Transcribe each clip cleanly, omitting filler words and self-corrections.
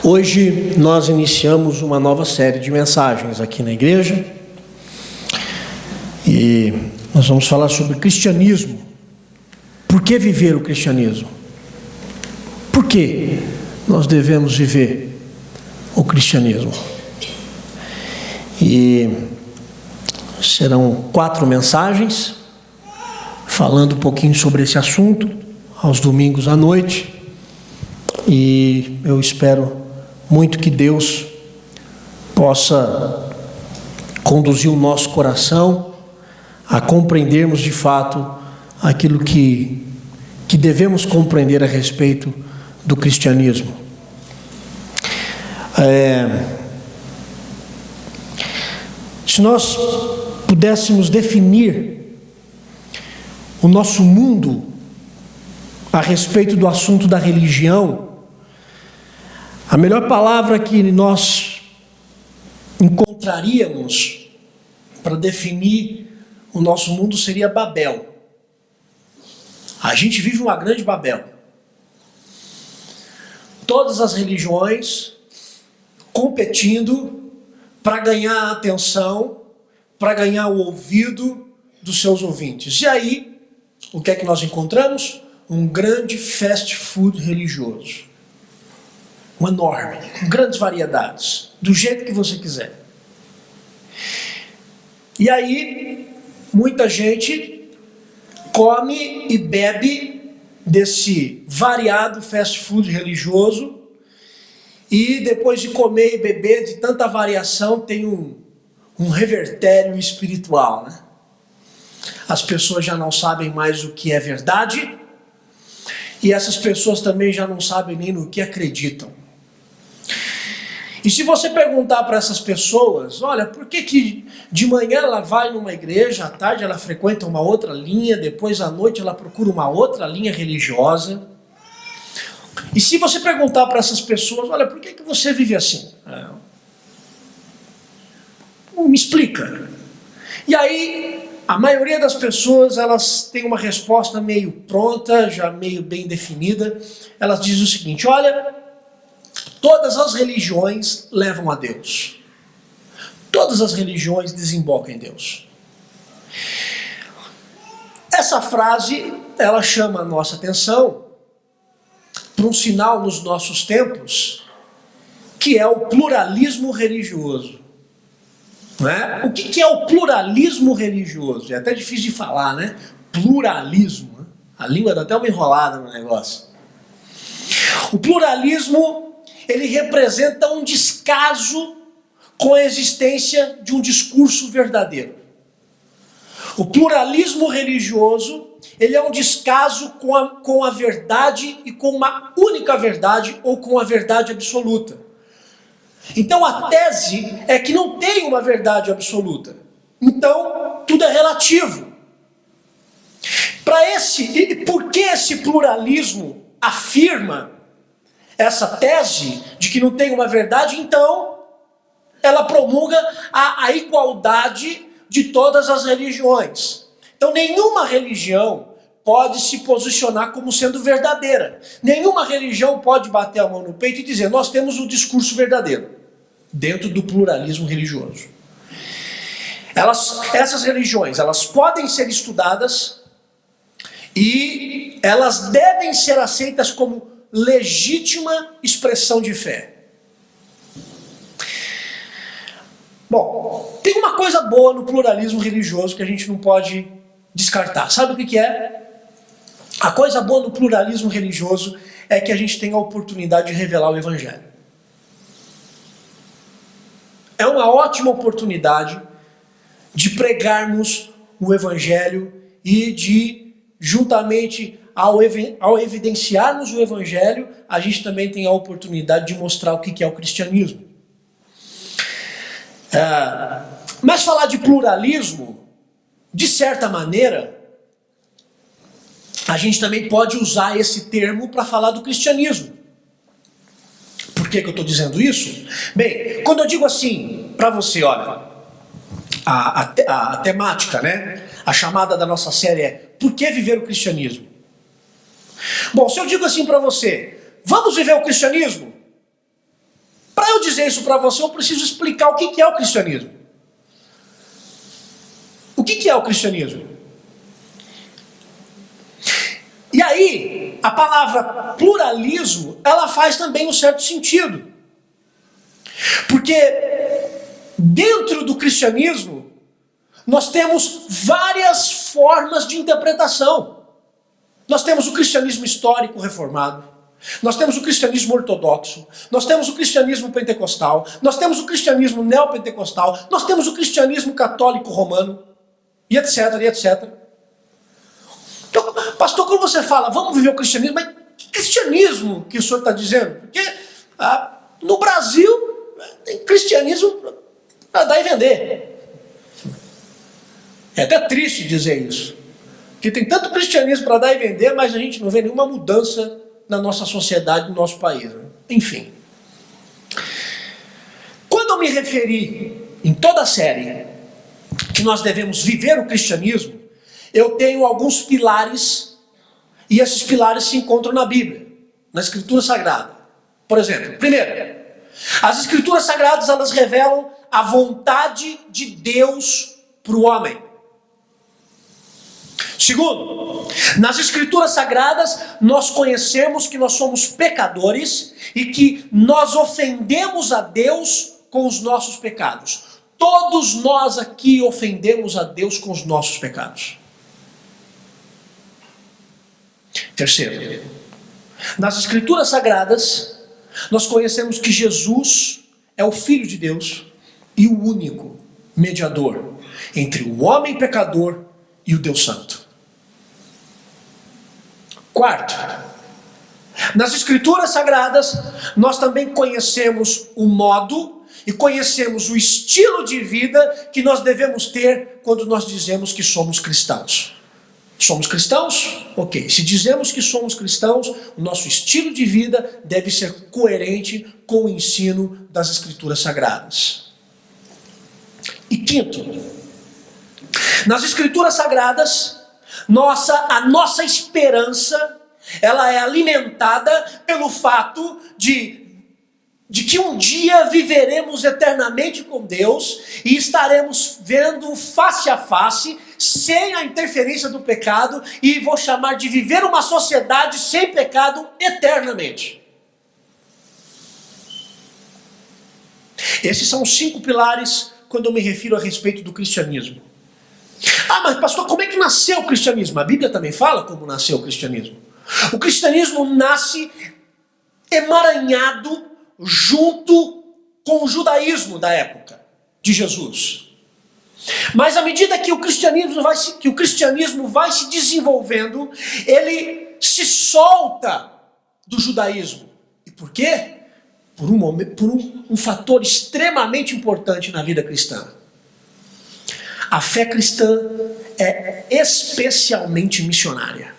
Hoje nós iniciamos uma nova série de mensagens aqui na igreja e nós vamos falar sobre cristianismo. Por que viver o cristianismo? Por que nós devemos viver o cristianismo? E serão 4 mensagens falando um pouquinho sobre esse assunto aos domingos à noite, e eu espero muito que Deus possa conduzir o nosso coração a compreendermos de fato aquilo que devemos compreender a respeito do cristianismo. Se nós pudéssemos definir o nosso mundo a respeito do assunto da religião, a melhor palavra que nós encontraríamos para definir o nosso mundo seria Babel. A gente vive uma grande Babel. Todas as religiões competindo para ganhar a atenção, para ganhar o ouvido dos seus ouvintes. E aí, o que é que nós encontramos? Um grande fast food religioso. Um enorme, com grandes variedades, do jeito que você quiser. E aí, muita gente come e bebe desse variado fast food religioso, e depois de comer e beber de tanta variação, tem um revertério espiritual, né? As pessoas já não sabem mais o que é verdade, e essas pessoas também já não sabem nem no que acreditam. E se você perguntar para essas pessoas, olha, por que de manhã ela vai numa igreja, à tarde ela frequenta uma outra linha, depois à noite ela procura uma outra linha religiosa? E se você perguntar para essas pessoas, olha, por que você vive assim? Me explica. E aí, a maioria das pessoas, elas têm uma resposta meio pronta, já meio bem definida. Elas dizem o seguinte: olha, todas as religiões levam a Deus. Todas as religiões desembocam em Deus. Essa frase, ela chama a nossa atenção para um sinal nos nossos tempos, que é o pluralismo religioso. Não é? O que é o pluralismo religioso? É até difícil de falar, né? Pluralismo. Né? A língua dá até uma enrolada no negócio. O pluralismo, ele representa um descaso com a existência de um discurso verdadeiro. O pluralismo religioso, ele é um descaso com a verdade e com uma única verdade ou com a verdade absoluta. Então a tese é que não tem uma verdade absoluta. Então tudo é relativo. Por que esse pluralismo afirma essa tese de que não tem uma verdade? Então ela promulga a igualdade de todas as religiões. Então nenhuma religião pode se posicionar como sendo verdadeira. Nenhuma religião pode bater a mão no peito e dizer: nós temos um discurso verdadeiro, dentro do pluralismo religioso. Essas religiões, elas podem ser estudadas e elas devem ser aceitas como legítima expressão de fé. Bom, tem uma coisa boa no pluralismo religioso que a gente não pode descartar. Sabe o que é? A coisa boa no pluralismo religioso é que a gente tem a oportunidade de revelar o Evangelho. É uma ótima oportunidade de pregarmos o Evangelho e de, juntamente ao evidenciarmos o Evangelho, a gente também tem a oportunidade de mostrar o que é o cristianismo. Mas falar de pluralismo, de certa maneira, a gente também pode usar esse termo para falar do cristianismo. Por que eu estou dizendo isso? Bem, quando eu digo assim para você, olha, a temática, né? A chamada da nossa série é: por que viver o cristianismo? Bom, se eu digo assim para você: vamos viver o cristianismo? Para eu dizer isso para você, eu preciso explicar o que é o cristianismo. O que é o cristianismo? E aí, a palavra pluralismo, ela faz também um certo sentido. Porque dentro do cristianismo, nós temos várias formas de interpretação. Nós temos o cristianismo histórico reformado, nós temos o cristianismo ortodoxo, nós temos o cristianismo pentecostal, nós temos o cristianismo neopentecostal, nós temos o cristianismo católico romano, e etc, e etc. Então, pastor, quando você fala, vamos viver o cristianismo, mas que cristianismo que o senhor está dizendo? Porque no Brasil, tem cristianismo para dar e vender. É até triste dizer isso. Porque tem tanto cristianismo para dar e vender, mas a gente não vê nenhuma mudança na nossa sociedade, no nosso país. Enfim. Quando eu me referi em toda a série que nós devemos viver o cristianismo, eu tenho alguns pilares, e esses pilares se encontram na Bíblia, na Escritura Sagrada. Por exemplo, primeiro, as Escrituras Sagradas, elas revelam a vontade de Deus para o homem. Segundo, nas Escrituras Sagradas, nós conhecemos que nós somos pecadores e que nós ofendemos a Deus com os nossos pecados. Todos nós aqui ofendemos a Deus com os nossos pecados. Terceiro, nas Escrituras Sagradas, nós conhecemos que Jesus é o Filho de Deus e o único mediador entre o homem pecador e o Deus Santo. Quarto, nas Escrituras Sagradas, nós também conhecemos o modo e conhecemos o estilo de vida que nós devemos ter quando nós dizemos que somos cristãos. Somos cristãos? Ok. Se dizemos que somos cristãos, o nosso estilo de vida deve ser coerente com o ensino das Escrituras Sagradas. E quinto, nas Escrituras Sagradas, a nossa esperança, ela é alimentada pelo fato de que um dia viveremos eternamente com Deus e estaremos vendo face a face, sem a interferência do pecado, e vou chamar de viver uma sociedade sem pecado eternamente. Esses são os 5 pilares quando eu me refiro a respeito do cristianismo. Mas pastor, como é que nasceu o cristianismo? A Bíblia também fala como nasceu o cristianismo. O cristianismo nasce emaranhado junto com o judaísmo da época de Jesus. Mas à medida que o cristianismo vai se desenvolvendo, ele se solta do judaísmo. E por quê? Por um fator extremamente importante na vida cristã. A fé cristã é especialmente missionária.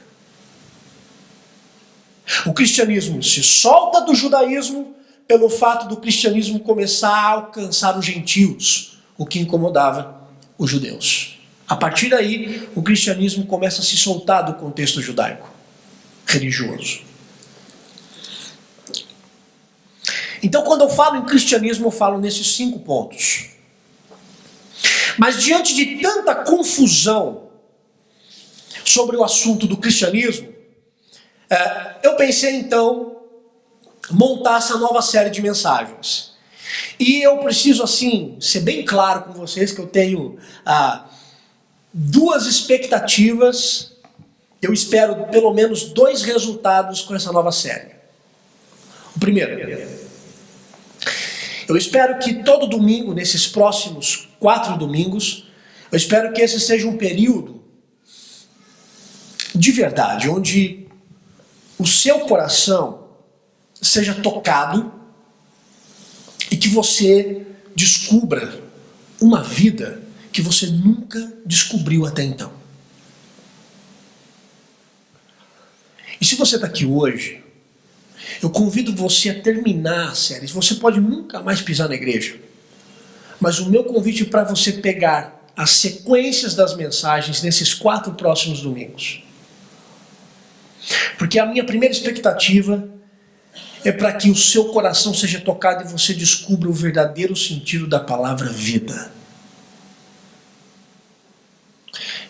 O cristianismo se solta do judaísmo pelo fato do cristianismo começar a alcançar os gentios, o que incomodava os judeus. A partir daí, o cristianismo começa a se soltar do contexto judaico, religioso. Então, quando eu falo em cristianismo, eu falo nesses 5 pontos. Mas diante de tanta confusão sobre o assunto do cristianismo, eu pensei então montar essa nova série de mensagens. E eu preciso assim ser bem claro com vocês que eu tenho 2 expectativas. Eu espero pelo menos 2 resultados com essa nova série. O primeiro, eu espero que todo domingo, nesses próximos 4 domingos, eu espero que esse seja um período de verdade, onde o seu coração seja tocado e que você descubra uma vida que você nunca descobriu até então. E se você está aqui hoje, eu convido você a terminar a série. Você pode nunca mais pisar na igreja, mas o meu convite é para você pegar as sequências das mensagens nesses 4 próximos domingos. Porque a minha primeira expectativa é para que o seu coração seja tocado e você descubra o verdadeiro sentido da palavra vida.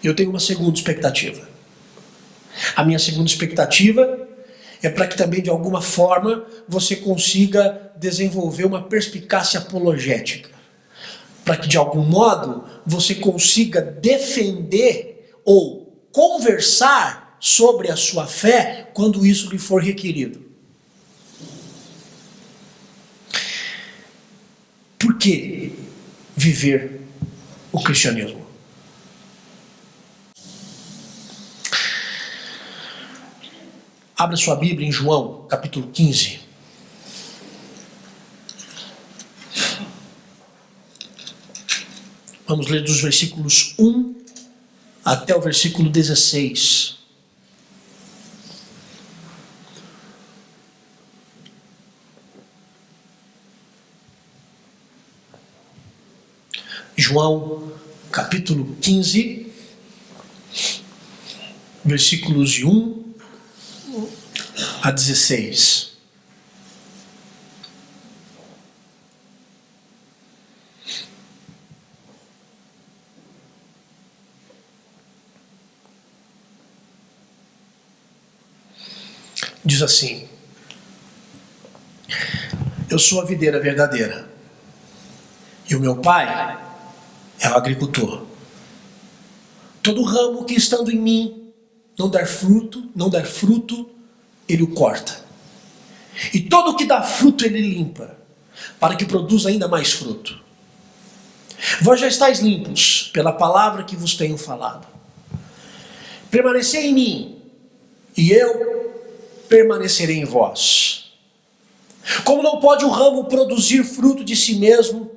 Eu tenho uma segunda expectativa. A minha segunda expectativa é para que também, de alguma forma, você consiga desenvolver uma perspicácia apologética. Para que, de algum modo, você consiga defender ou conversar sobre a sua fé quando isso lhe for requerido. Por que viver o cristianismo? Abra sua Bíblia em João, capítulo 15. Vamos ler dos versículos 1 até o versículo 16. João, capítulo 15, versículos de 1 a 16. Diz assim: eu sou a videira verdadeira, e o meu pai é o agricultor. Todo ramo que estando em mim não der fruto, ele o corta. E todo o que dá fruto ele limpa, para que produza ainda mais fruto. Vós já estáis limpos pela palavra que vos tenho falado. Permanecei em mim, e eu permanecerei em vós. Como não pode o ramo produzir fruto de si mesmo,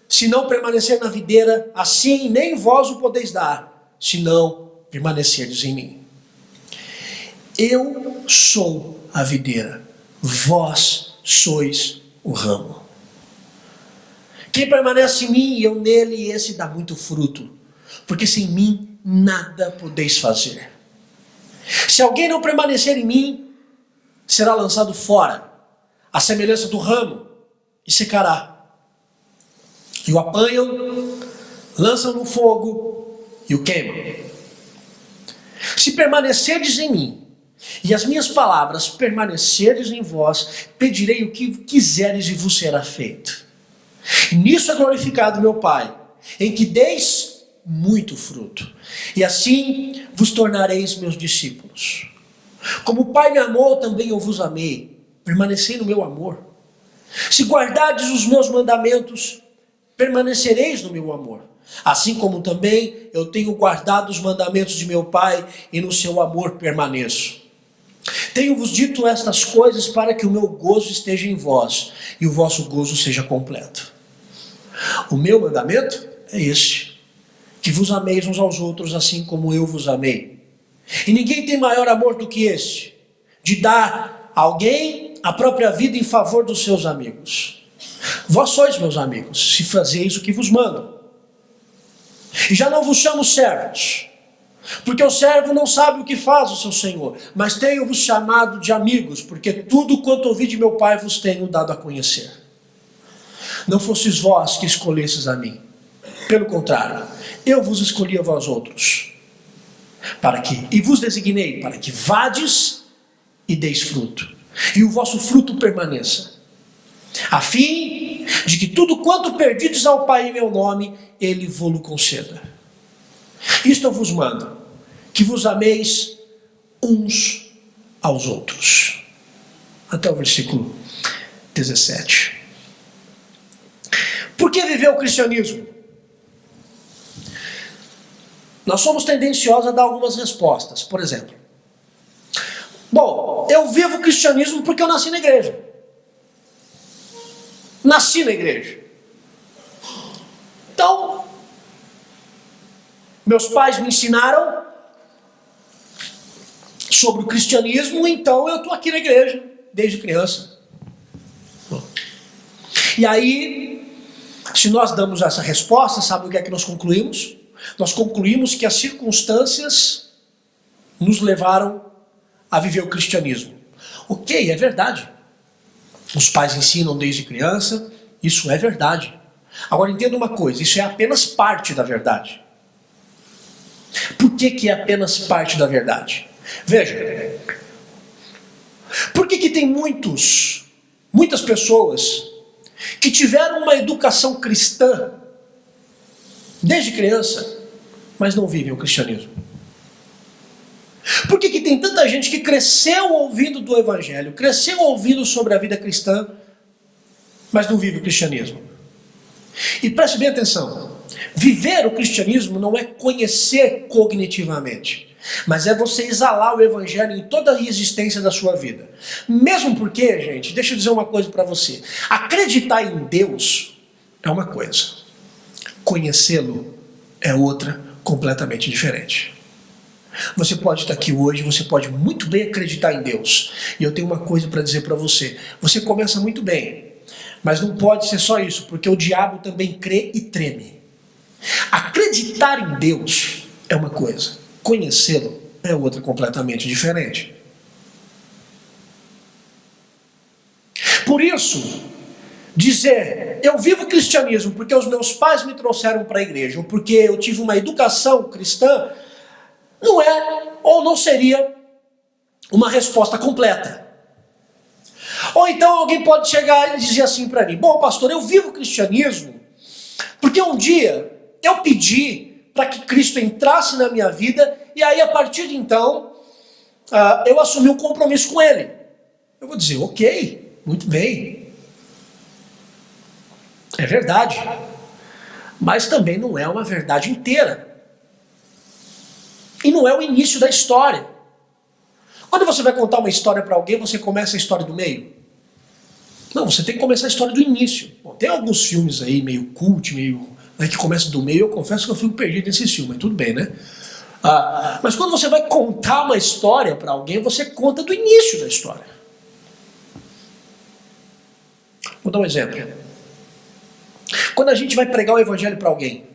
se não permanecer na videira, assim nem vós o podeis dar, se não permanecerdes em mim. Eu sou a videira, vós sois o ramo. Quem permanece em mim e eu nele, esse dá muito fruto, porque sem mim nada podeis fazer. Se alguém não permanecer em mim, será lançado fora, à semelhança do ramo, e secará. E o apanham, lançam no fogo e o queimam. Se permanecerdes em mim, e as minhas palavras permanecerdes em vós, pedirei o que quiseres e vos será feito. E nisso é glorificado meu Pai, em que deis muito fruto, e assim vos tornareis meus discípulos. Como o Pai me amou, também eu vos amei. Permanecei no meu amor. Se guardardes os meus mandamentos, permanecereis no meu amor. Assim como também eu tenho guardado os mandamentos de meu Pai, e no seu amor permaneço. Tenho-vos dito estas coisas para que o meu gozo esteja em vós, e o vosso gozo seja completo. O meu mandamento é este: que vos ameis uns aos outros, assim como eu vos amei. E ninguém tem maior amor do que este, de dar a alguém a própria vida em favor dos seus amigos. Vós sois meus amigos, se fazeis o que vos mando. E já não vos chamo servos, porque o servo não sabe o que faz o seu senhor, mas tenho-vos chamado de amigos, porque tudo quanto ouvi de meu Pai vos tenho dado a conhecer. Não fostes vós que escolhestes a mim, pelo contrário, eu vos escolhi a vós outros, e vos designei para que vades e deis fruto, e o vosso fruto permaneça, a fim de que tudo quanto perdides ao Pai em meu nome, Ele vô-lo conceda. Isto eu vos mando, que vos ameis uns aos outros. Até o versículo 17. Por que viver o cristianismo? Nós somos tendenciosos a dar algumas respostas. Por exemplo, bom, eu vivo o cristianismo porque eu nasci na igreja. Nasci na igreja. Então, meus pais me ensinaram sobre o cristianismo, então eu estou aqui na igreja desde criança. E aí, se nós damos essa resposta, sabe o que é que nós concluímos? Nós concluímos que as circunstâncias nos levaram a viver o cristianismo. Ok, é verdade. Os pais ensinam desde criança, isso é verdade. Agora entenda uma coisa, isso é apenas parte da verdade. Por que é apenas parte da verdade? Veja, por que tem muitas pessoas que tiveram uma educação cristã desde criança, mas não vivem o cristianismo? Por que tem tanta gente que cresceu ouvindo do evangelho, cresceu ouvindo sobre a vida cristã, mas não vive o cristianismo? E preste bem atenção, viver o cristianismo não é conhecer cognitivamente, mas é você exalar o evangelho em toda a existência da sua vida. Mesmo porque, gente, deixa eu dizer uma coisa para você, acreditar em Deus é uma coisa, conhecê-lo é outra completamente diferente. Você pode estar aqui hoje, você pode muito bem acreditar em Deus, e eu tenho uma coisa para dizer para você, você começa muito bem, mas não pode ser só isso, porque o diabo também crê e treme. Acreditar em Deus é uma coisa, conhecê-lo é outra completamente diferente. Por isso, dizer, eu vivo o cristianismo porque os meus pais me trouxeram para a igreja, ou porque eu tive uma educação cristã, não é, ou não seria, uma resposta completa. Ou então alguém pode chegar e dizer assim para mim, bom pastor, eu vivo o cristianismo porque um dia eu pedi para que Cristo entrasse na minha vida, e aí a partir de então, eu assumi um compromisso com Ele. Eu vou dizer, ok, muito bem. É verdade. Mas também não é uma verdade inteira. E não é o início da história. Quando você vai contar uma história para alguém, você começa a história do meio? Não, você tem que começar a história do início. Bom, tem alguns filmes aí, meio cult, que começam do meio. Eu confesso que eu fico perdido nesse filme, mas tudo bem, né? Mas quando você vai contar uma história para alguém, você conta do início da história. Vou dar um exemplo. Quando a gente vai pregar o evangelho para alguém,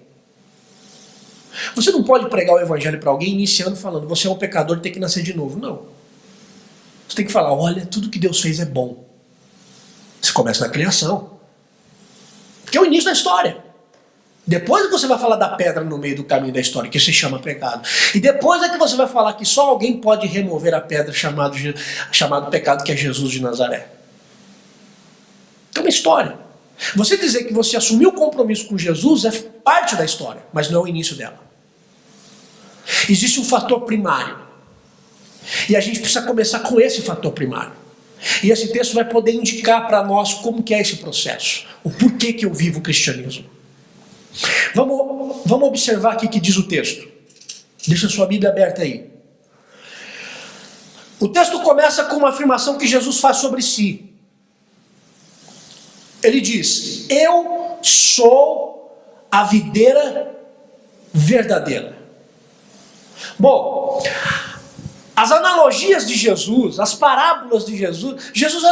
você não pode pregar o evangelho para alguém iniciando falando, você é um pecador e tem que nascer de novo. Não. Você tem que falar, olha, tudo que Deus fez é bom. Você começa na criação. Porque é o início da história. Depois é que você vai falar da pedra no meio do caminho da história, que se chama pecado. E depois é que você vai falar que só alguém pode remover a pedra chamado pecado, que é Jesus de Nazaré. É uma história. Você dizer que você assumiu o compromisso com Jesus é parte da história, mas não é o início dela. Existe um fator primário. E a gente precisa começar com esse fator primário. E esse texto vai poder indicar para nós como que é esse processo. O porquê que eu vivo o cristianismo. Vamos observar aqui o que diz o texto. Deixa a sua Bíblia aberta aí. O texto começa com uma afirmação que Jesus faz sobre si. Ele diz, eu sou a videira verdadeira. Bom, as analogias de Jesus, as parábolas de Jesus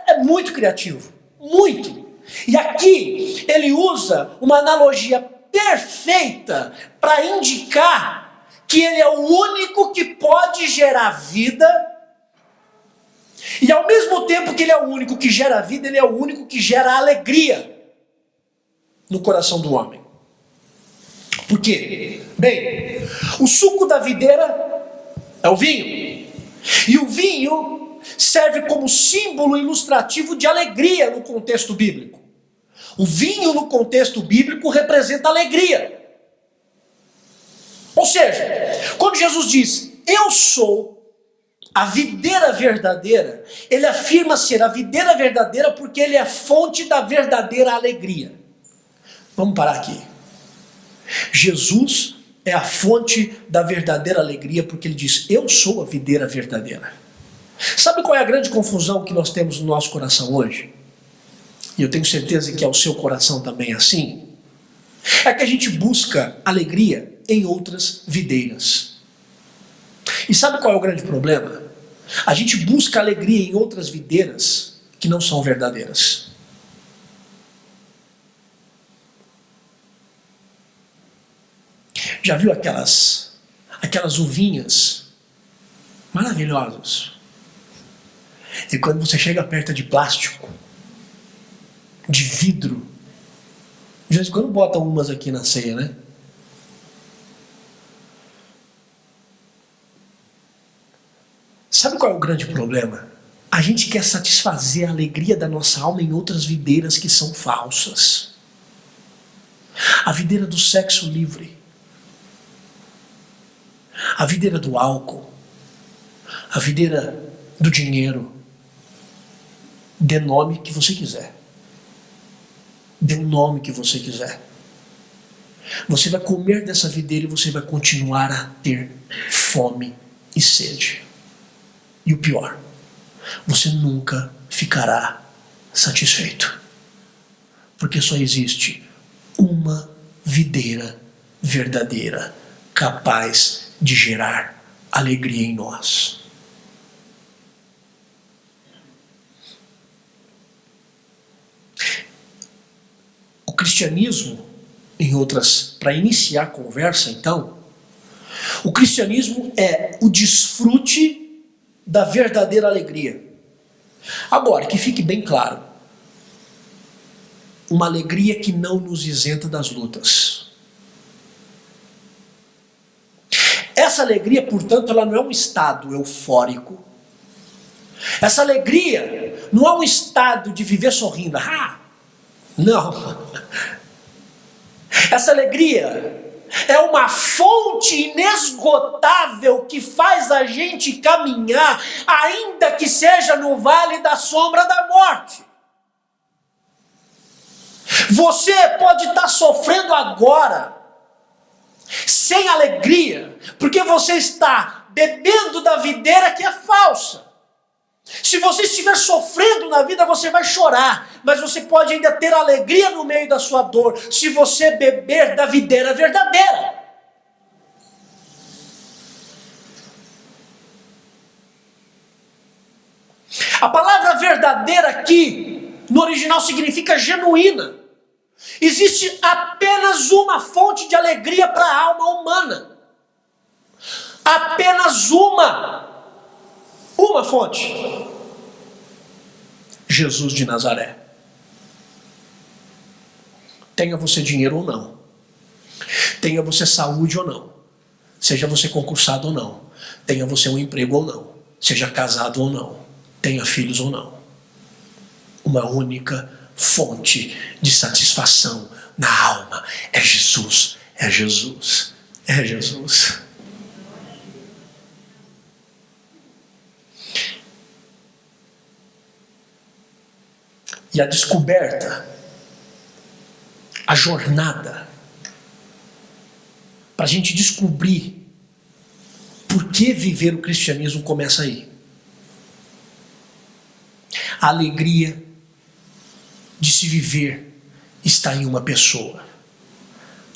é muito criativo, muito. E aqui ele usa uma analogia perfeita para indicar que ele é o único que pode gerar vida, e ao mesmo tempo que ele é o único que gera vida, ele é o único que gera alegria no coração do homem. Por quê? Bem, o suco da videira é o vinho. E o vinho serve como símbolo ilustrativo de alegria no contexto bíblico. O vinho no contexto bíblico representa alegria. Ou seja, quando Jesus diz, eu sou a videira verdadeira, ele afirma ser a videira verdadeira porque ele é fonte da verdadeira alegria. Vamos parar aqui. Jesus é a fonte da verdadeira alegria porque ele diz, eu sou a videira verdadeira. Sabe qual é a grande confusão que nós temos no nosso coração hoje? E eu tenho certeza que é o seu coração também assim. É que a gente busca alegria em outras videiras. E sabe qual é o grande problema? A gente busca alegria em outras videiras que não são verdadeiras. Já viu aquelas uvinhas maravilhosas? E quando você chega perto de plástico, de vidro. De vez em quando bota umas aqui na ceia, né? Sabe qual é o grande problema? A gente quer satisfazer a alegria da nossa alma em outras videiras que são falsas. A videira do sexo livre, a videira do álcool, a videira do dinheiro. Dê nome que você quiser. Dê o nome que você quiser. Você vai comer dessa videira e você vai continuar a ter fome e sede. E o pior, você nunca ficará satisfeito. Porque só existe uma videira verdadeira, capaz de gerar alegria em nós. O cristianismo, para iniciar a conversa então, o cristianismo é o desfrute da verdadeira alegria. Agora, que fique bem claro, uma alegria que não nos isenta das lutas. Essa alegria, portanto, ela não é um estado eufórico. Essa alegria não é um estado de viver sorrindo. Não. Essa alegria é uma fonte inesgotável que faz a gente caminhar, ainda que seja no vale da sombra da morte. Você pode estar sofrendo agora, sem alegria, porque você está bebendo da videira que é falsa. Se você estiver sofrendo na vida, você vai chorar, mas você pode ainda ter alegria no meio da sua dor, se você beber da videira verdadeira. A palavra verdadeira aqui, no original, significa genuína. Existe apenas uma fonte de alegria para a alma humana. Apenas uma fonte. Jesus de Nazaré. Tenha você dinheiro ou não. Tenha você saúde ou não. Seja você concursado ou não. Tenha você um emprego ou não. Seja casado ou não. Tenha filhos ou não. Uma única fonte de satisfação na alma é Jesus. É Jesus. É Jesus. E a descoberta, a jornada, para a gente descobrir por que viver o cristianismo começa aí. A alegria de se viver está em uma pessoa,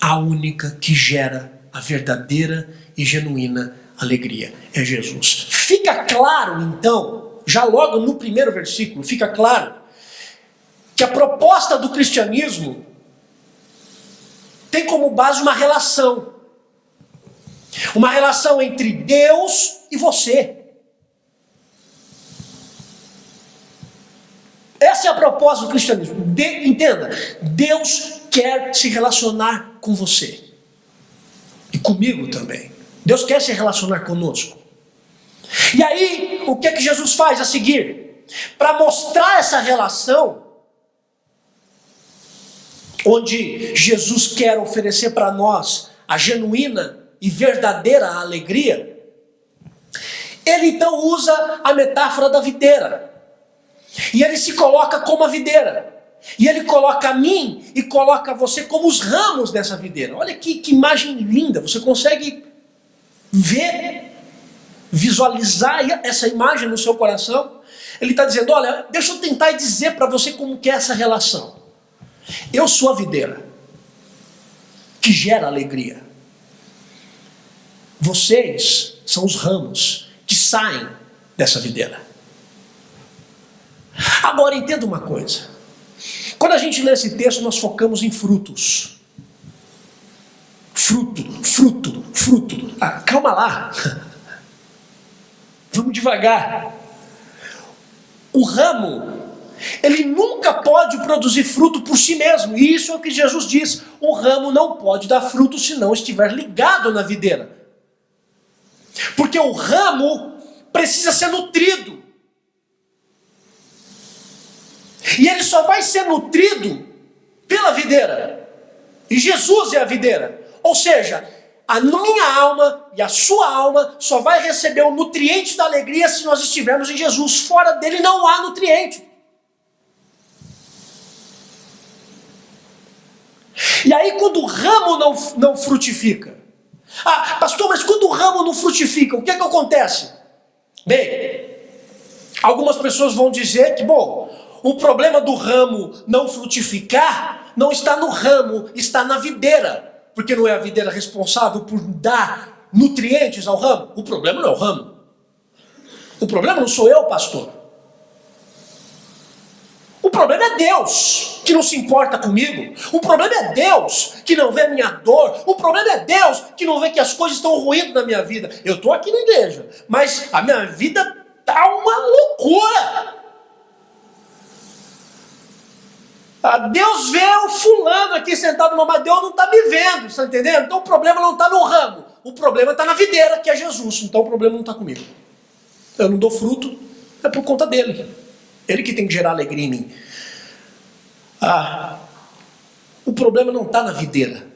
a única que gera a verdadeira e genuína alegria, é Jesus. Fica claro então, já logo no primeiro versículo, fica claro que a proposta do cristianismo tem como base uma relação entre Deus e você. Essa é a proposta do cristianismo. Entenda, Deus quer se relacionar com você e comigo também. Deus quer se relacionar conosco. E aí, o que é que Jesus faz a seguir? Para mostrar essa relação, onde Jesus quer oferecer para nós a genuína e verdadeira alegria, ele então usa a metáfora da videira. E ele se coloca como a videira. E ele coloca a mim e coloca você como os ramos dessa videira. Olha que imagem linda. Você consegue ver, visualizar essa imagem no seu coração? Ele está dizendo, olha, deixa eu tentar dizer para você como que é essa relação. Eu sou a videira que gera alegria. Vocês são os ramos que saem dessa videira. Agora entenda uma coisa. Quando a gente lê esse texto, nós focamos em frutos. Fruto. Calma lá. Vamos devagar. O ramo ele nunca pode produzir fruto por si mesmo. E isso é o que Jesus diz: o ramo não pode dar fruto se não estiver ligado na videira. Porque o ramo precisa ser nutrido. E ele só vai ser nutrido pela videira. E Jesus é a videira. Ou seja, a minha alma e a sua alma só vai receber o nutriente da alegria se nós estivermos em Jesus. Fora dele não há nutriente. E aí quando o ramo não frutifica, pastor, mas quando o ramo não frutifica, o que é que acontece? Bem, algumas pessoas vão dizer que, bom, o problema do ramo não frutificar não está no ramo, está na videira. Porque não é a videira responsável por dar nutrientes ao ramo. O problema não é o ramo. O problema não sou eu, pastor. O problema é Deus, que não se importa comigo. O problema é Deus, que não vê a minha dor. O problema é Deus, que não vê que as coisas estão ruindo na minha vida. Eu estou aqui na igreja, mas a minha vida está uma loucura. Deus vê o fulano aqui sentado no mas Deus não está me vendo, está entendendo? Então o problema não está no ramo, o problema está na videira, que é Jesus. Então o problema não está comigo. Eu não dou fruto, é por conta dele. Ele que tem que gerar alegria em mim. O problema não está na videira.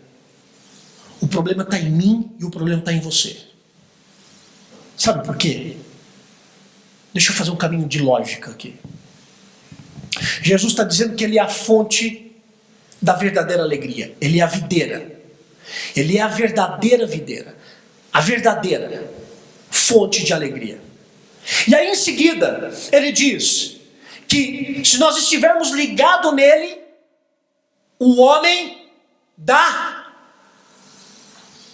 O problema está em mim e o problema está em você. Sabe por quê? Deixa eu fazer um caminho de lógica aqui. Jesus está dizendo que ele é a fonte da verdadeira alegria. Ele é a videira. Ele é a verdadeira videira. A verdadeira fonte de alegria. E aí em seguida, ele diz que se nós estivermos ligados nele, o homem dá,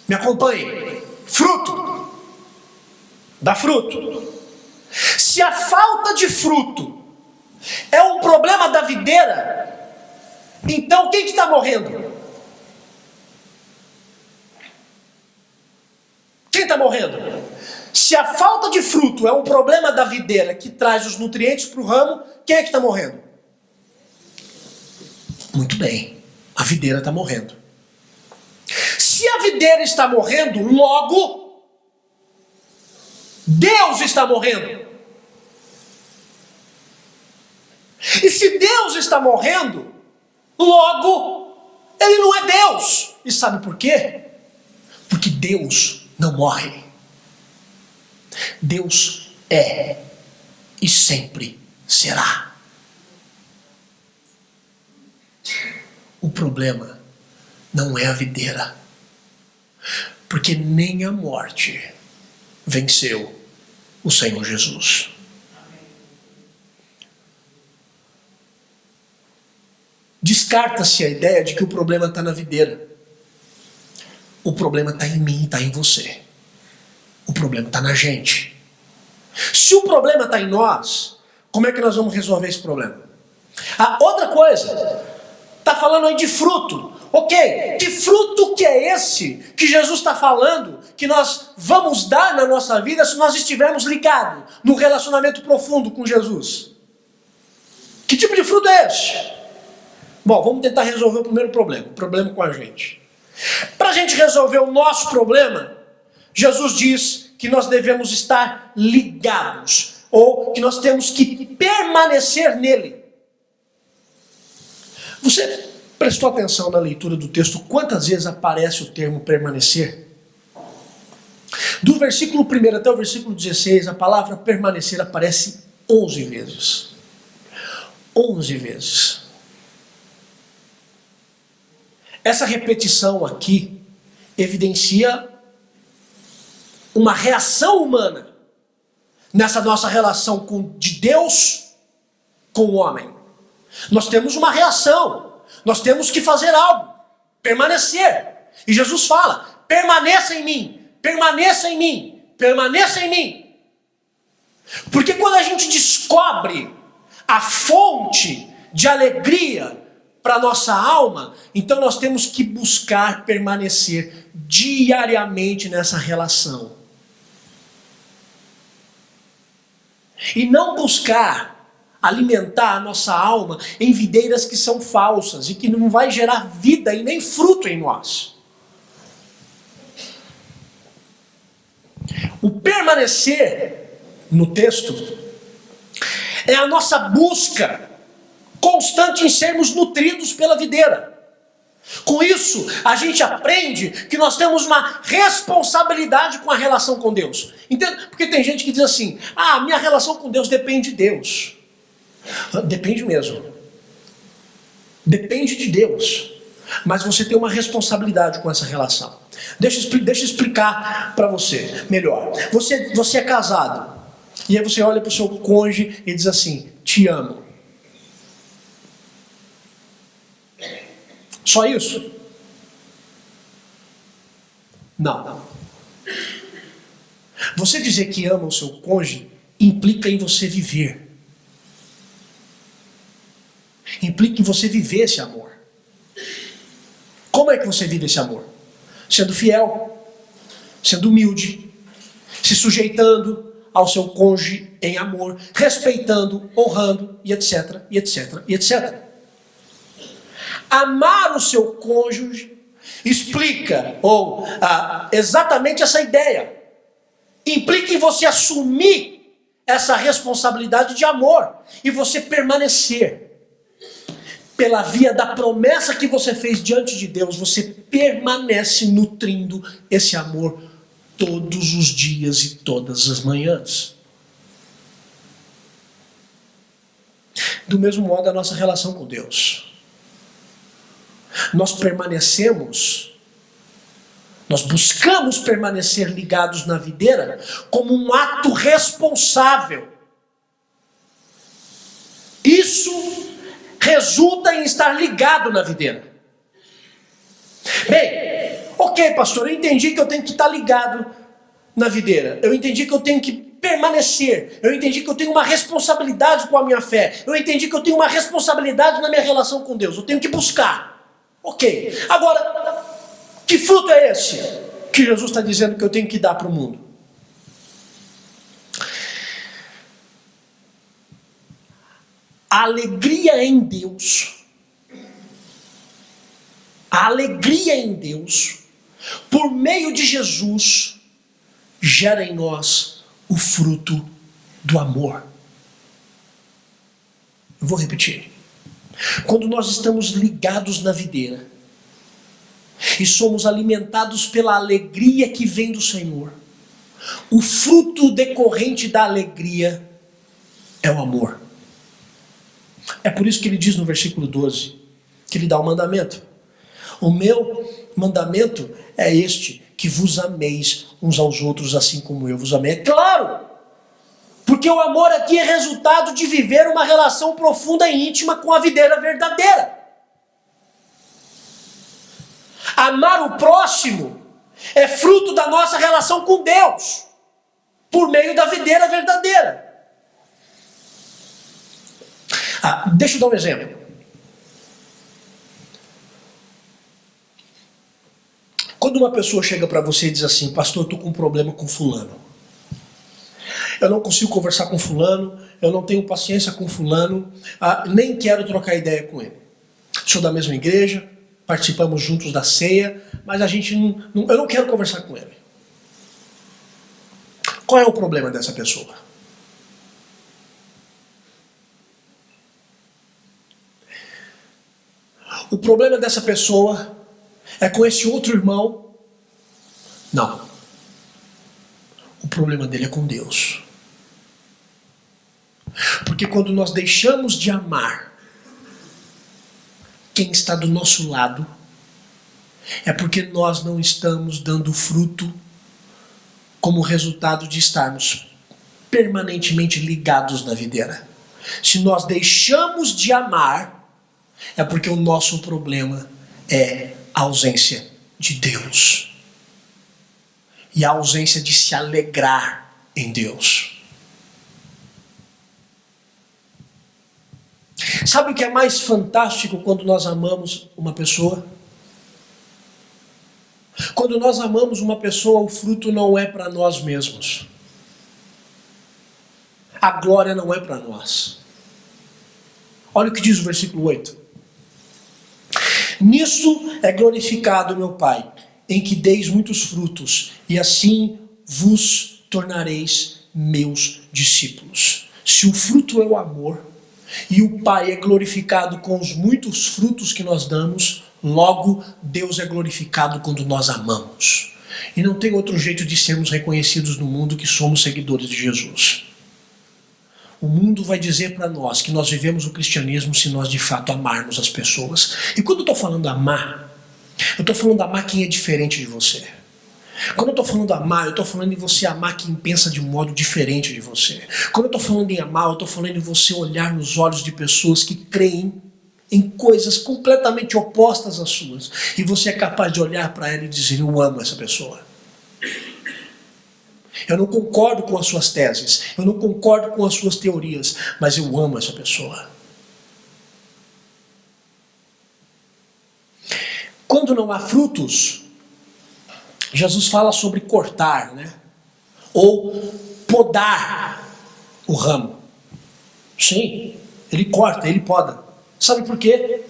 me acompanhe, fruto. Dá fruto. Se a falta de fruto é um problema da videira, então quem que está morrendo? Quem está morrendo? Se a falta de fruto é um problema da videira que traz os nutrientes para o ramo, quem é que está morrendo? Muito bem, a videira está morrendo. Se a videira está morrendo, logo Deus está morrendo. E se Deus está morrendo, logo ele não é Deus. E sabe por quê? Porque Deus não morre. Deus é e sempre será. O problema não é a videira, porque nem a morte venceu o Senhor Jesus. Descarta-se a ideia de que o problema está na videira. O problema está em mim, está em você. O problema está na gente. Se o problema está em nós, como é que nós vamos resolver esse problema? Outra coisa, está falando aí de fruto. Ok, que fruto que é esse que Jesus está falando que nós vamos dar na nossa vida se nós estivermos ligados no relacionamento profundo com Jesus? Que tipo de fruto é esse? Bom, vamos tentar resolver o primeiro problema, o problema com a gente. Para a gente resolver o nosso problema, Jesus diz que nós devemos estar ligados, ou que nós temos que permanecer nele. Você prestou atenção na leitura do texto, quantas vezes aparece o termo permanecer? Do versículo 1 até o versículo 16, a palavra permanecer aparece 11 vezes. 11 vezes. Essa repetição aqui evidencia uma reação humana nessa nossa relação de Deus com o homem. Nós temos uma reação, nós temos que fazer algo, permanecer. E Jesus fala, permaneça em mim, permaneça em mim, permaneça em mim. Porque quando a gente descobre a fonte de alegria para a nossa alma, então nós temos que buscar permanecer diariamente nessa relação. E não buscar alimentar a nossa alma em videiras que são falsas e que não vai gerar vida e nem fruto em nós. O permanecer no texto é a nossa busca constante em sermos nutridos pela videira. Com isso, a gente aprende que nós temos uma responsabilidade com a relação com Deus. Entende? Porque tem gente que diz assim: minha relação com Deus depende de Deus. Depende mesmo. Depende de Deus. Mas você tem uma responsabilidade com essa relação. Deixa eu explicar para você melhor. Você é casado. E aí você olha para o seu cônjuge e diz assim: te amo. Só isso? Não. Você dizer que ama o seu cônjuge implica em você viver. Implica em você viver esse amor. Como é que você vive esse amor? Sendo fiel, sendo humilde, se sujeitando ao seu cônjuge em amor, respeitando, honrando, e etc, e etc, e etc. Amar o seu cônjuge explica, exatamente essa ideia. Implica em você assumir essa responsabilidade de amor e você permanecer. Pela via da promessa que você fez diante de Deus, você permanece nutrindo esse amor todos os dias e todas as manhãs. Do mesmo modo, a nossa relação com Deus. Nós buscamos permanecer ligados na videira como um ato responsável. Isso resulta em estar ligado na videira. Bem, ok, pastor, eu entendi que eu tenho que estar ligado na videira. Eu entendi que eu tenho que permanecer. Eu entendi que eu tenho uma responsabilidade com a minha fé. Eu entendi que eu tenho uma responsabilidade na minha relação com Deus. Eu tenho que buscar. Ok. Agora, que fruto é esse que Jesus está dizendo que eu tenho que dar para o mundo? A alegria em Deus, por meio de Jesus, gera em nós o fruto do amor. Eu vou repetir. Quando nós estamos ligados na videira e somos alimentados pela alegria que vem do Senhor, o fruto decorrente da alegria é o amor. É por isso que ele diz no versículo 12, que ele dá o mandamento. O meu mandamento é este, que vos ameis uns aos outros assim como eu vos amei. É claro! Porque o amor aqui é resultado de viver uma relação profunda e íntima com a videira verdadeira. Amar o próximo é fruto da nossa relação com Deus, por meio da videira verdadeira. Deixa eu dar um exemplo. Quando uma pessoa chega para você e diz assim: pastor, eu estou com um problema com fulano. Eu não consigo conversar com fulano, eu não tenho paciência com fulano, nem quero trocar ideia com ele. Sou da mesma igreja, participamos juntos da ceia, mas eu não quero conversar com ele. Qual é o problema dessa pessoa? O problema dessa pessoa é com esse outro irmão? Não. O problema dele é com Deus. Porque quando nós deixamos de amar quem está do nosso lado, é porque nós não estamos dando fruto como resultado de estarmos permanentemente ligados na videira. Se nós deixamos de amar, é porque o nosso problema é a ausência de Deus. E a ausência de se alegrar em Deus. Sabe o que é mais fantástico quando nós amamos uma pessoa? Quando nós amamos uma pessoa, o fruto não é para nós mesmos. A glória não é para nós. Olha o que diz o versículo 8. Nisso é glorificado meu Pai, em que deis muitos frutos, e assim vos tornareis meus discípulos. Se o fruto é o amor, e o Pai é glorificado com os muitos frutos que nós damos, logo Deus é glorificado quando nós amamos. E não tem outro jeito de sermos reconhecidos no mundo que somos seguidores de Jesus. O mundo vai dizer para nós que nós vivemos o cristianismo se nós de fato amarmos as pessoas. E quando eu estou falando amar, eu estou falando amar quem é diferente de você. Quando eu estou falando amar, eu estou falando em você amar quem pensa de um modo diferente de você. Quando eu estou falando em amar, eu estou falando em você olhar nos olhos de pessoas que creem em coisas completamente opostas às suas. E você é capaz de olhar para ela e dizer, eu amo essa pessoa. Eu não concordo com as suas teses, eu não concordo com as suas teorias, mas eu amo essa pessoa. Quando não há frutos, Jesus fala sobre cortar, né? Ou podar o ramo. Sim, ele corta, ele poda. Sabe por quê?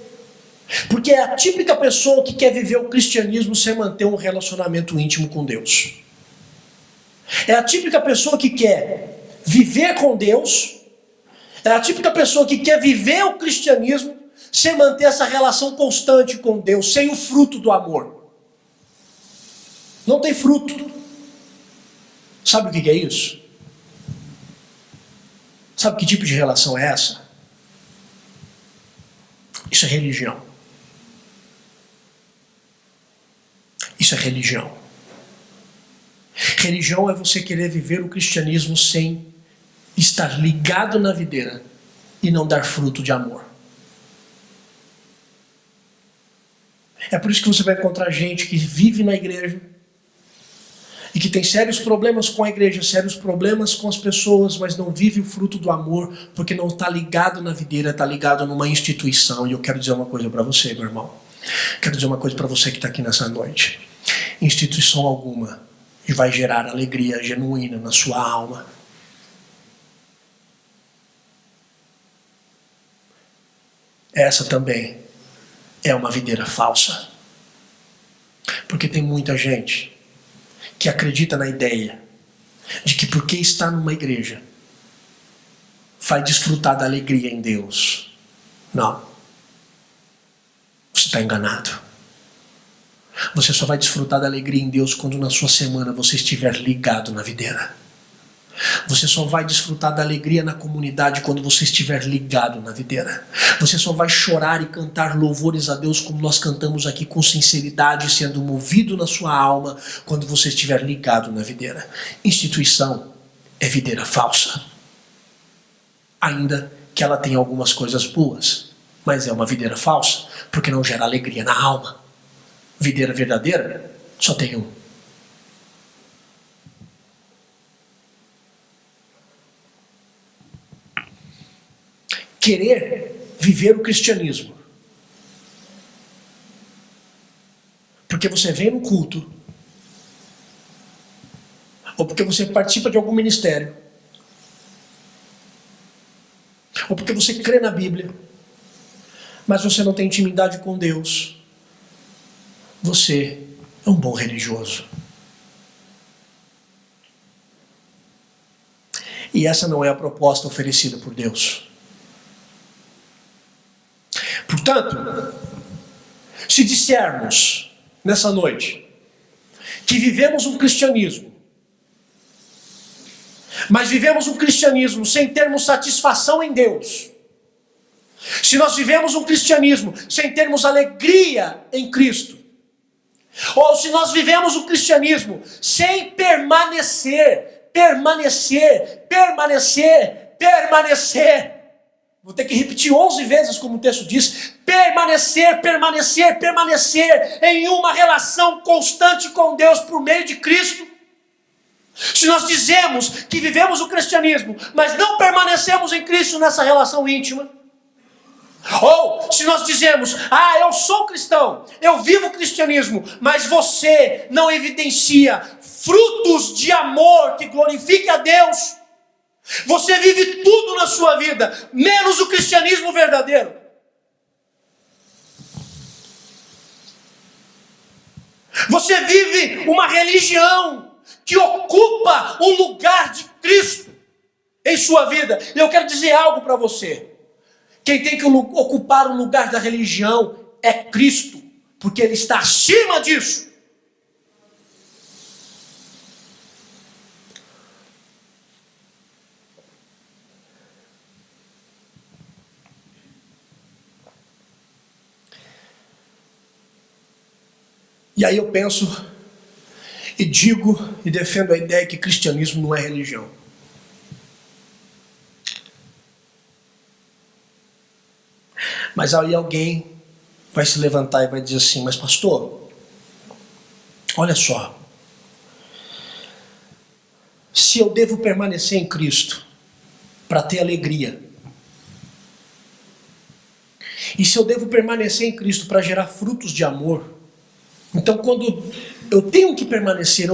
Porque é a típica pessoa que quer viver o cristianismo sem manter um relacionamento íntimo com Deus. É a típica pessoa que quer viver com Deus, é a típica pessoa que quer viver o cristianismo sem manter essa relação constante com Deus, sem o fruto do amor. Não tem fruto. Sabe o que é isso? Sabe que tipo de relação é essa? Isso é religião. Isso é religião. Religião é você querer viver o cristianismo sem estar ligado na videira e não dar fruto de amor. É por isso que você vai encontrar gente que vive na igreja e que tem sérios problemas com a igreja, sérios problemas com as pessoas, mas não vive o fruto do amor porque não está ligado na videira, está ligado numa instituição. E eu quero dizer uma coisa para você, meu irmão. Quero dizer uma coisa para você que está aqui nessa noite. Instituição alguma e vai gerar alegria genuína na sua alma. Essa também é uma videira falsa. Porque tem muita gente que acredita na ideia de que porque está numa igreja vai desfrutar da alegria em Deus. Não. Você está enganado. Você só vai desfrutar da alegria em Deus quando na sua semana você estiver ligado na videira. Você só vai desfrutar da alegria na comunidade quando você estiver ligado na videira. Você só vai chorar e cantar louvores a Deus como nós cantamos aqui com sinceridade, sendo movido na sua alma quando você estiver ligado na videira. Instituição é videira falsa. Ainda que ela tenha algumas coisas boas, mas é uma videira falsa porque não gera alegria na alma. Videira verdadeira só tem um. Querer viver o cristianismo porque você vem no culto ou porque você participa de algum ministério ou porque você crê na Bíblia, mas você não tem intimidade com Deus, você é um bom religioso. E essa não é a proposta oferecida por Deus. Portanto, se dissermos nessa noite que vivemos um cristianismo, mas vivemos um cristianismo sem termos satisfação em Deus, se nós vivemos um cristianismo sem termos alegria em Cristo, ou se nós vivemos o cristianismo sem permanecer, vou ter que repetir 11 vezes como o texto diz, permanecer em uma relação constante com Deus por meio de Cristo. Se nós dizemos que vivemos o cristianismo, mas não permanecemos em Cristo nessa relação íntima, ou se nós dizemos, eu sou cristão, eu vivo o cristianismo, mas você não evidencia frutos de amor que glorifique a Deus, Você vive tudo na sua vida, menos o cristianismo verdadeiro. Você vive uma religião que ocupa o lugar de Cristo em sua vida. E eu quero dizer algo para você. Quem tem que ocupar o lugar da religião é Cristo, porque Ele está acima disso. E aí eu penso e digo e defendo a ideia que cristianismo não é religião. Mas aí alguém vai se levantar e vai dizer assim: mas pastor, olha só, se eu devo permanecer em Cristo para ter alegria, e se eu devo permanecer em Cristo para gerar frutos de amor, então quando eu tenho que permanecer,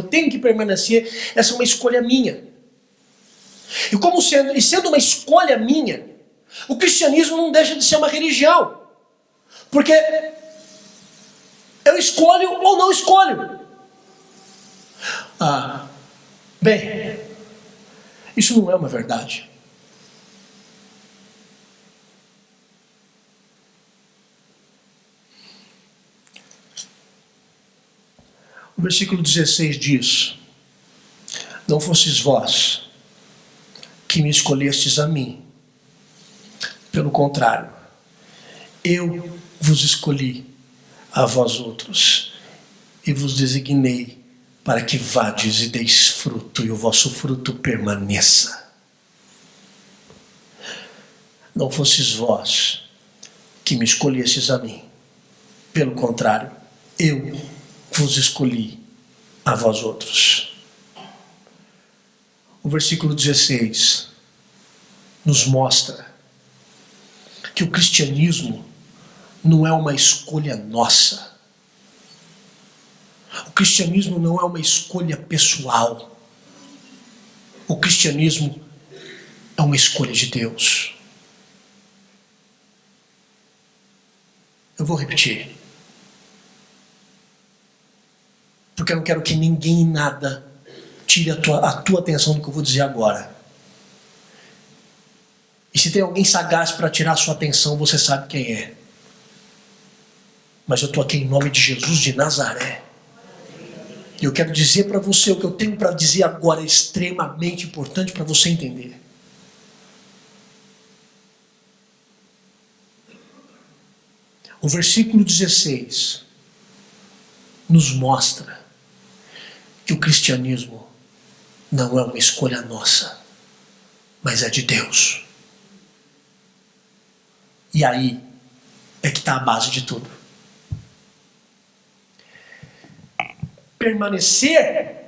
essa é uma escolha minha. E sendo uma escolha minha, o cristianismo não deixa de ser uma religião. Porque eu escolho ou não escolho. Bem, isso não é uma verdade. O versículo 16 diz: não fosseis vós que me escolhestes a mim. Pelo contrário, eu vos escolhi a vós outros e vos designei para que vades e deis fruto e o vosso fruto permaneça. Não fosseis vós que me escolhestes a mim. Pelo contrário, eu vos escolhi a vós outros. O versículo 16 nos mostra que o cristianismo não é uma escolha nossa. O cristianismo não é uma escolha pessoal. O cristianismo é uma escolha de Deus. Eu vou repetir, porque eu não quero que ninguém e nada tire a tua atenção do que eu vou dizer agora. E se tem alguém sagaz para tirar a sua atenção, você sabe quem é. Mas eu estou aqui em nome de Jesus de Nazaré. E eu quero dizer para você o que eu tenho para dizer agora, é extremamente importante para você entender. O versículo 16 nos mostra que o cristianismo não é uma escolha nossa, mas é de Deus. E aí é que está a base de tudo. Permanecer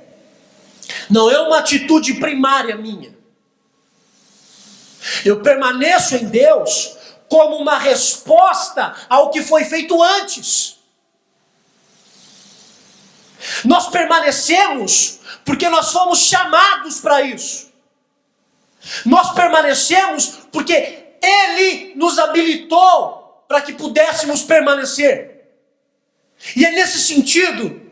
não é uma atitude primária minha. Eu permaneço em Deus como uma resposta ao que foi feito antes. Nós permanecemos porque nós fomos chamados para isso. Nós permanecemos porque Ele nos habilitou para que pudéssemos permanecer. E é nesse sentido,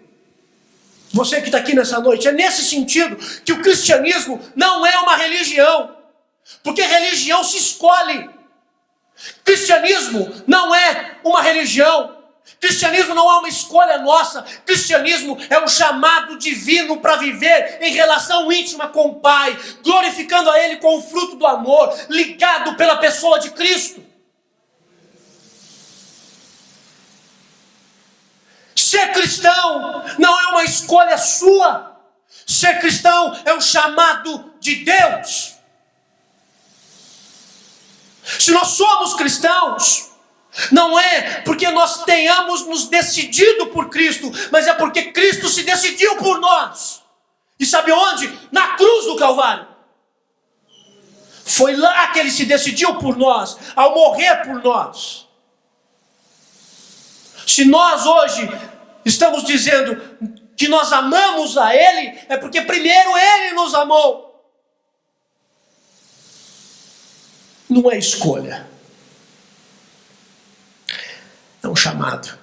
você que está aqui nessa noite, é nesse sentido que o cristianismo não é uma religião. Porque religião se escolhe. Cristianismo não é uma religião. Cristianismo não é uma escolha nossa. Cristianismo é um chamado divino para viver em relação íntima com o Pai, glorificando a Ele com o fruto do amor, ligado pela pessoa de Cristo. Ser cristão não é uma escolha sua. Ser cristão é um chamado de Deus. Se nós somos cristãos, não é porque nós tenhamos nos decidido por Cristo, mas é porque Cristo se decidiu por nós. E sabe onde? Na cruz do Calvário. Foi lá que Ele se decidiu por nós, ao morrer por nós. Se nós hoje estamos dizendo que nós amamos a Ele, é porque primeiro Ele nos amou. Não é escolha. É um chamado.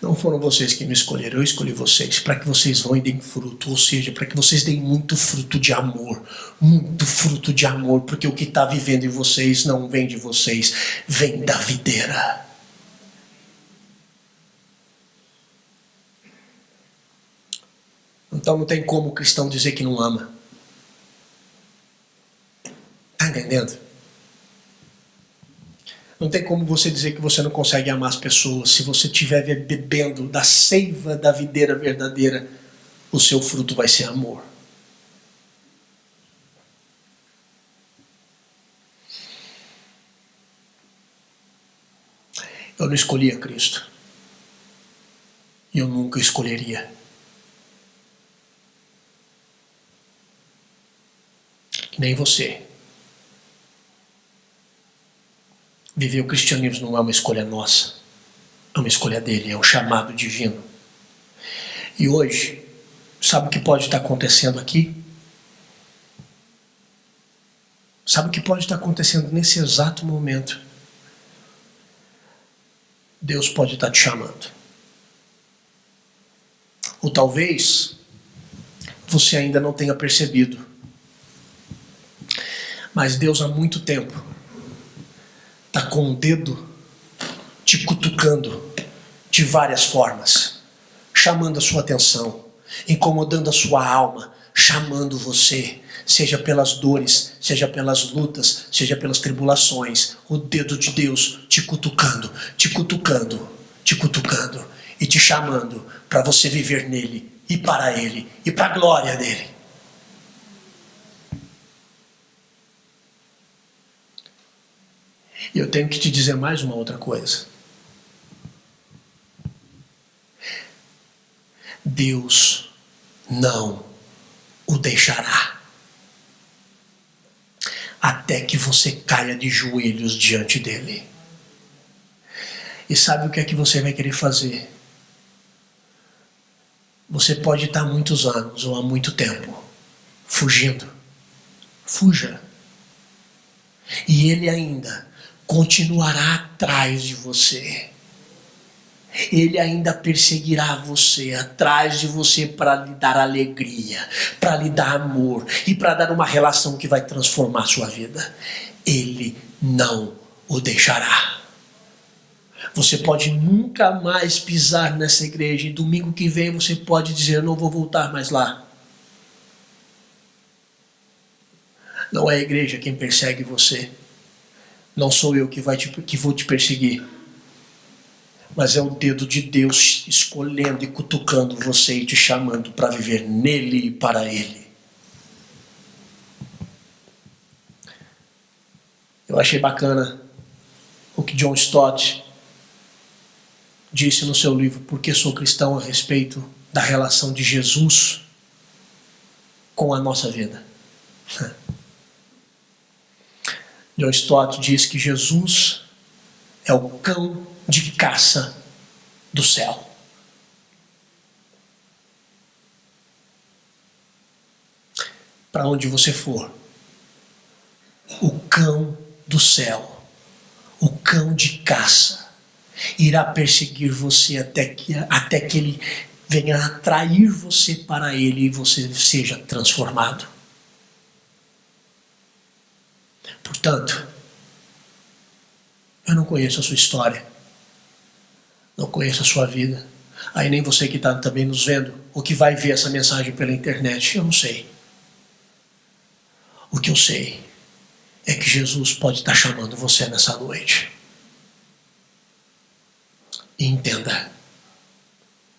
Não foram vocês que me escolheram, eu escolhi vocês para que vocês vão e deem fruto, ou seja, para que vocês deem muito fruto de amor, porque o que está vivendo em vocês não vem de vocês, vem da videira. Então não tem como o cristão dizer que não ama. Está entendendo? Não tem como você dizer que você não consegue amar as pessoas. Se você estiver bebendo da seiva da videira verdadeira, o seu fruto vai ser amor. Eu não escolhi a Cristo. E eu nunca escolheria. Nem você. Viver o cristianismo não é uma escolha nossa, é uma escolha dele, é um chamado divino. E hoje, sabe o que pode estar acontecendo aqui? Sabe o que pode estar acontecendo nesse exato momento? Deus pode estar te chamando. Ou talvez você ainda não tenha percebido, mas Deus há muito tempo está com o dedo te cutucando de várias formas, chamando a sua atenção, incomodando a sua alma, chamando você, seja pelas dores, seja pelas lutas, seja pelas tribulações, o dedo de Deus te cutucando e te chamando para você viver nele e para ele e para a glória dele. E eu tenho que te dizer mais uma outra coisa. Deus não o deixará até que você caia de joelhos diante dele. E sabe o que é que você vai querer fazer? Você pode estar há muitos anos ou há muito tempo fugindo. Fuja. E ele ainda continuará atrás de você. Ele ainda perseguirá você, atrás de você, para lhe dar alegria, para lhe dar amor e para dar uma relação que vai transformar a sua vida. Ele não o deixará. Você pode nunca mais pisar nessa igreja e domingo que vem você pode dizer: eu não vou voltar mais lá. Não é a igreja quem persegue você. Não sou eu que vou te perseguir. Mas é o dedo de Deus escolhendo e cutucando você e te chamando para viver nele e para ele. Eu achei bacana o que John Stott disse no seu livro Por que Sou Cristão, a respeito da relação de Jesus com a nossa vida. John Stott diz que Jesus é o cão de caça do céu. Para onde você for, o cão do céu, o cão de caça, irá perseguir você até que ele venha atrair você para ele e você seja transformado. Portanto, eu não conheço a sua história, não conheço a sua vida, aí nem você que está também nos vendo, ou que vai ver essa mensagem pela internet, eu não sei. O que eu sei é que Jesus pode estar chamando você nessa noite. E entenda,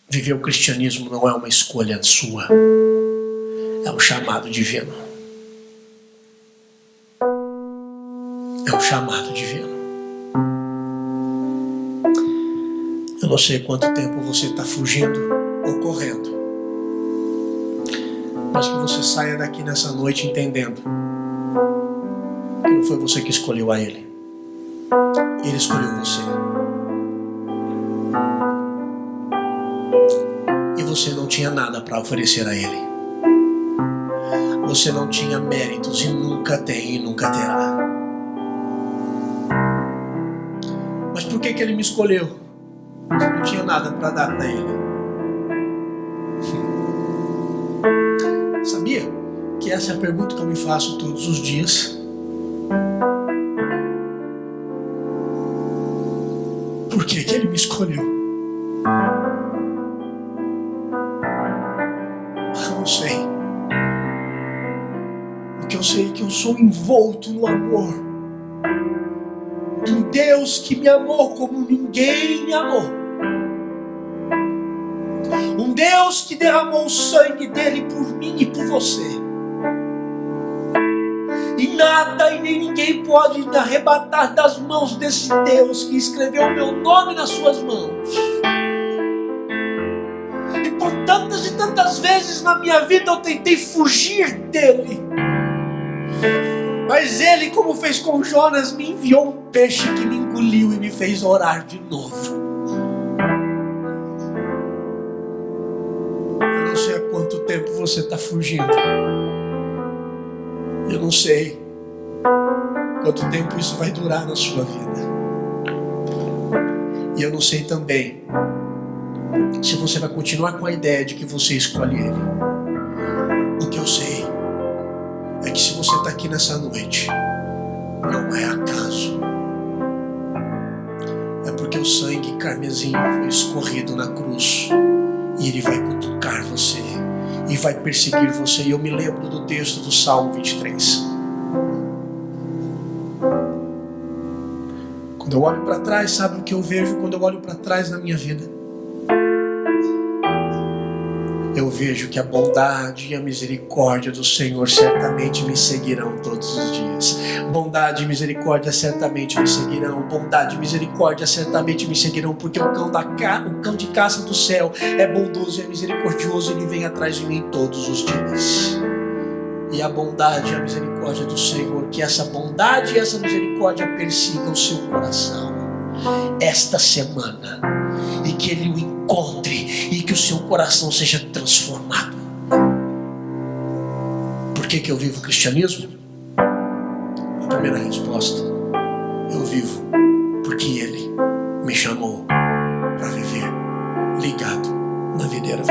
viver o cristianismo não é uma escolha sua, é um chamado divino. É um chamado divino. Eu não sei quanto tempo você está fugindo ou correndo, mas que você saia daqui nessa noite entendendo que não foi você que escolheu a ele. Ele escolheu você. E você não tinha nada para oferecer a ele. você não tinha méritos e nunca tem e nunca terá. Mas por que ele me escolheu? Eu não tinha nada para dar para ele. Sabia que essa é a pergunta que eu me faço todos os dias? Por que ele me escolheu? Eu não sei. O que eu sei é que eu sou envolto no amor de um Deus que me amou como ninguém me amou. Um Deus que derramou o sangue dele por mim e por você. E nada e nem ninguém pode me arrebatar das mãos desse Deus que escreveu o meu nome nas suas mãos. E por tantas e tantas vezes na minha vida eu tentei fugir dele. Mas ele, como fez com Jonas, me enviou um peixe que me engoliu e me fez orar de novo. Eu não sei há quanto tempo você está fugindo. Eu não sei quanto tempo isso vai durar na sua vida. E eu não sei também se você vai continuar com a ideia de que você escolhe ele. O que eu sei é que se você está aqui nessa noite, não é acaso. É porque o sangue carmesim foi escorrido na cruz. E ele vai cutucar você. E vai perseguir você. E eu me lembro do texto do Salmo 23. Quando eu olho para trás, sabe o que eu vejo quando eu olho para trás na minha vida? Eu vejo que a bondade e a misericórdia do Senhor certamente me seguirão todos os dias. Bondade e misericórdia certamente me seguirão. Bondade e misericórdia certamente me seguirão, porque o cão de caça do céu é bondoso e é misericordioso, ele vem atrás de mim todos os dias. E a bondade e a misericórdia do Senhor, que essa bondade e essa misericórdia persigam o seu coração esta semana, e que ele o encontre e que o seu coração seja transformado. Por que eu vivo o cristianismo? A primeira resposta: eu vivo porque ele me chamou para viver ligado na videira.